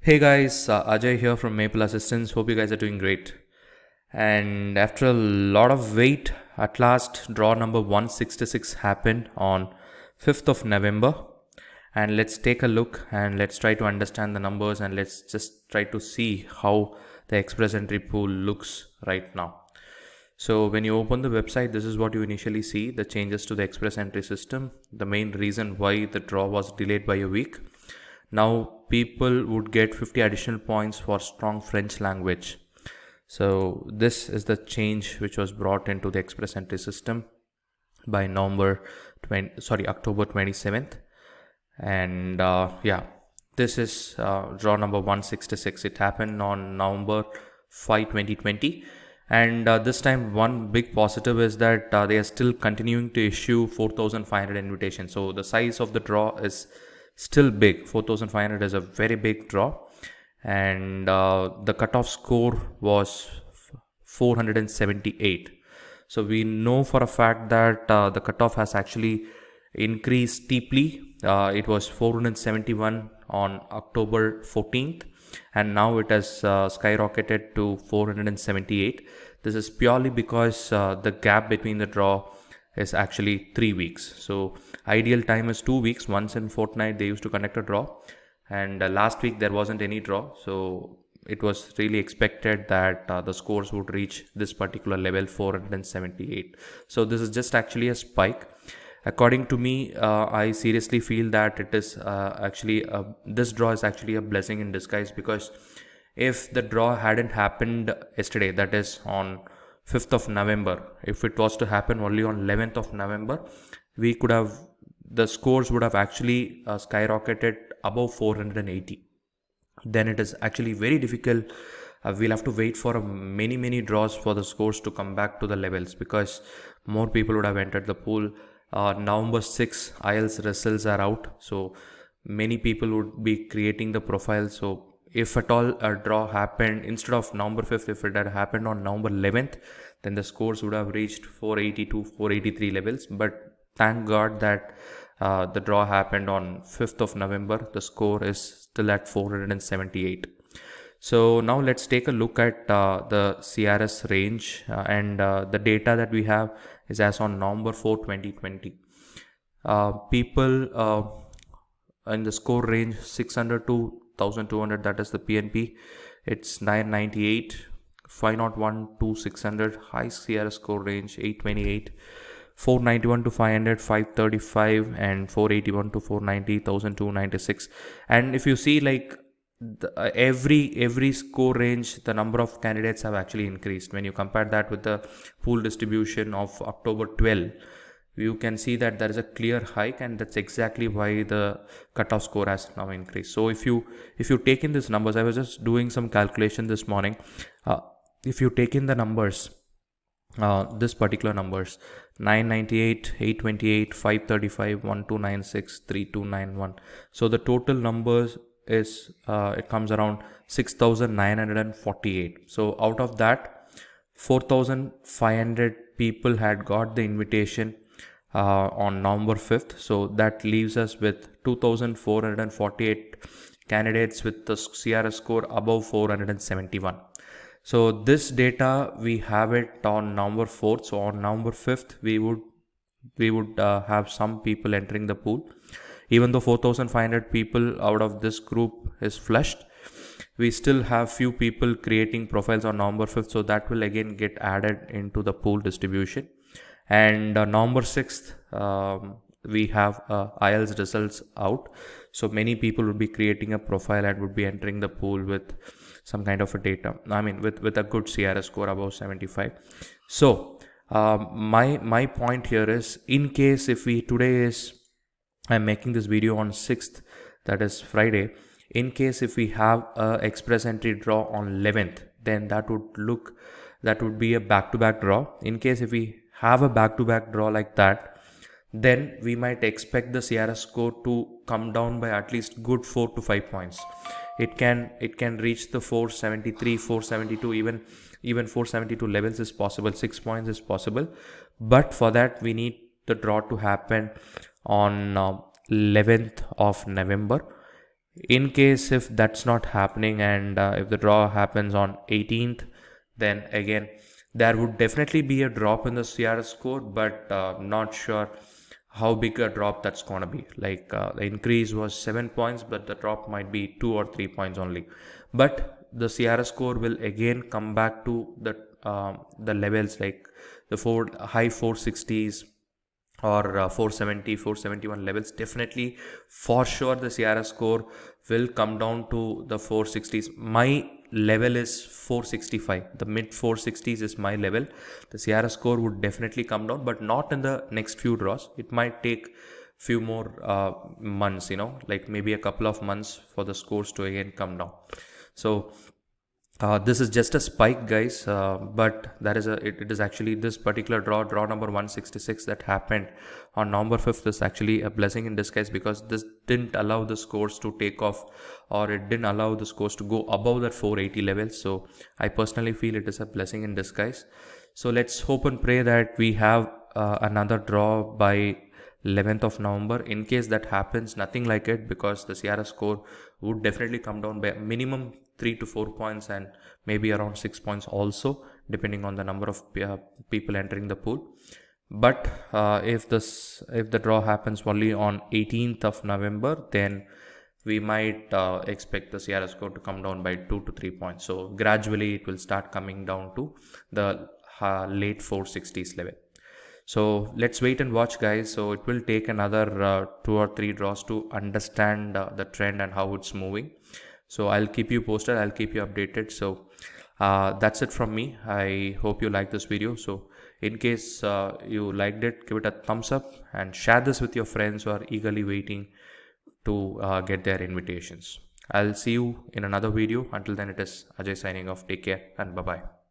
Hey guys, Ajay here from Maple Assistance. Hope you guys are doing great. And after a lot of wait, at last draw number 166 happened on 5th of November. And let's take a look and let's try to understand the numbers and let's just try to see how the express entry pool looks right now. So when you open the website, this is what you initially see, the changes to the express entry system, the main reason why the draw was delayed by a week. Now people would get 50 additional points for strong French language. So this is the change which was brought into the express entry system by October 27th. And this is draw number 166. It happened on November 5, 2020. And this time one big positive is that they are still continuing to issue 4,500 invitations. So the size of the draw is still big. 4,500 is a very big draw. And the cutoff score was 478. So we know for a fact that the cutoff has actually increased steeply. It was 471 on October 14th. And now it has skyrocketed to 478. This is purely because the gap between the draw is actually 3 weeks. So ideal time is 2 weeks. Once in fortnight they used to conduct a draw, and last week there wasn't any draw. So it was really expected that the scores would reach this particular level, 478. So this is just actually a spike. According to me, I seriously feel that it is this draw is actually a blessing in disguise, because if the draw hadn't happened yesterday, that is on 5th of November, if it was to happen only on 11th of November, the scores would have actually skyrocketed above 480. Then it is actually very difficult. We'll have to wait for many draws for the scores to come back to the levels, because more people would have entered the pool. November 6 IELTS results are out, so many people would be creating the profile. So if at all a draw happened instead of November 5th, if it had happened on November 11th, then the scores would have reached 482, 483 levels. But thank God that the draw happened on 5th of November. The score is still at 478. So now let's take a look at the CRS range and the data that we have is as on November 4, 2020. People in the score range 600 to 1200, that is the PNP. It's 998, 501 to 600, high CRS score range 828. 491 to 500, 535, and 481 to 490, 1296. And if you see, like, every score range, the number of candidates have actually increased. When you compare that with the pool distribution of October 12, you can see that there is a clear hike, and that's exactly why the cutoff score has now increased. So if you take in these numbers, I was just doing some calculation this morning. If you take in the numbers, this particular numbers, 998, 828, 535, 1296, 3291. So the total numbers is it comes around 6,948. So out of that, 4,500 people had got the invitation on November 5th. So that leaves us with 2,448 candidates with the CRS score above 471. So this data, we have it on November 4th. So on November 5th, we would have some people entering the pool. Even though 4,500 people out of this group is flushed, we still have few people creating profiles on November 5th. So that will again get added into the pool distribution. And November 6th, we have IELTS results out. So many people would be creating a profile and would be entering the pool with some kind of a data. I mean, with a good CRS score above 75. So my point here is, in case if I'm making this video on 6th, that is Friday. In case if we have a express entry draw on 11th, then that would be a back-to-back draw. In case if we have a back-to-back draw like that, then we might expect the CRS score to come down by at least good 4 to 5 points. It can reach the 473, 472, even 472 levels is possible. 6 points is possible, but for that we need the draw to happen on 11th of November. In case if that's not happening, and if the draw happens on 18th, then again there would definitely be a drop in the CRS score, but not sure how big a drop that's gonna be. Like the increase was 7 points, but the drop might be 2 or 3 points only. But the CRS score will again come back to the levels like the high 460s or 470 471 levels. Definitely, for sure, the CRS score will come down to the 460s. My level is 465. The mid 460s is my level. The CRS score would definitely come down, but not in the next few draws. It might take few more months, like maybe a couple of months for the scores to again come down. So this is just a spike, guys, but it is actually this particular draw number 166 that happened on November 5th is actually a blessing in disguise, because this didn't allow the scores to take off, or it didn't allow the scores to go above that 480 level. So I personally feel it is a blessing in disguise. So let's hope and pray that we have another draw by 11th of November. In case that happens, nothing like it, because the CRS score would definitely come down by minimum 3 to 4 points, and maybe around 6 points also, depending on the number of people entering the pool. But if the draw happens only on 18th of November, then we might expect the CRS score to come down by 2 to 3 points. So gradually it will start coming down to the late 460s level. So let's wait and watch, guys. So it will take another 2 or 3 draws to understand the trend and how it's moving. So I'll keep you posted. I'll keep you updated. So that's it from me. I hope you like this video. So in case you liked it, give it a thumbs up and share this with your friends who are eagerly waiting to get their invitations. I'll see you in another video. Until then, it is Ajay signing off. Take care and bye-bye.